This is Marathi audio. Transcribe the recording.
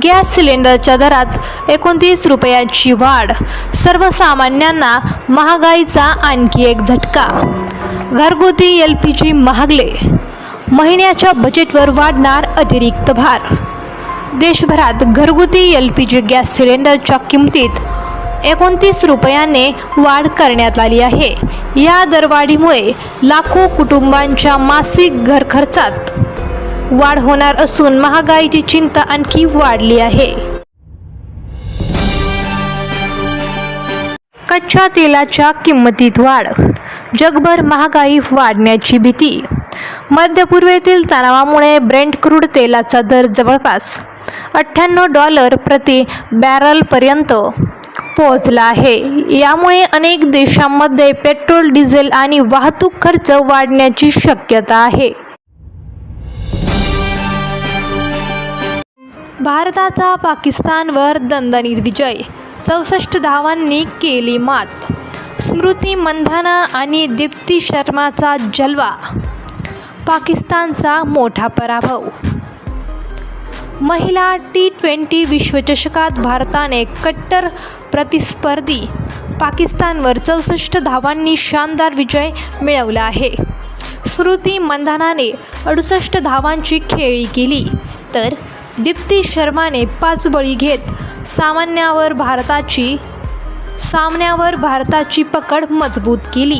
गॅस सिलेंडरच्या दरात 29 रुपयाची वाढ, सर्वसामान्यांना महागाईचा आणखी एक झटका. घरगुती LPG महागले, महिन्याच्या बजेटवर वाढणार अतिरिक्त भार. देशभरात घरगुती LPG गॅस सिलेंडरच्या किमतीत 29 रुपयाने वाढ करण्यात आली आहे. या दरवाढीमुळे लाखो कुटुंबांच्या मासिक घरखर्चात वाढ होणार असून महागाईची चिंता आणखी वाढली आहे. कच्च्या तेलाच्या किंमतीत वाढ, जगभर महागाई वाढण्याची भीती. मध्य पूर्वेतील तणावामुळे ब्रेंट क्रूड तेलाचा दर जवळपास $98 प्रति बॅरलपर्यंत पोहोचला आहे. यामुळे अनेक देशांमध्ये पेट्रोल, डिझेल आणि वाहतूक खर्च वाढण्याची शक्यता आहे. भारताचा पाकिस्तानवर दणदणीत विजय, 64 धावांनी केली मात. स्मृती मंधाना आणि दीप्ती शर्माचा जलवा, पाकिस्तानचा मोठा पराभव. महिला T20 विश्वचषकात भारताने कट्टर प्रतिस्पर्धी पाकिस्तानवर 64 धावांनी शानदार विजय मिळवला आहे. स्मृती मंधानाने 68 धावांची खेळी केली, तर दीप्ती शर्माने 5 बळी घेत सामन्यावर भारताची पकड मजबूत केली.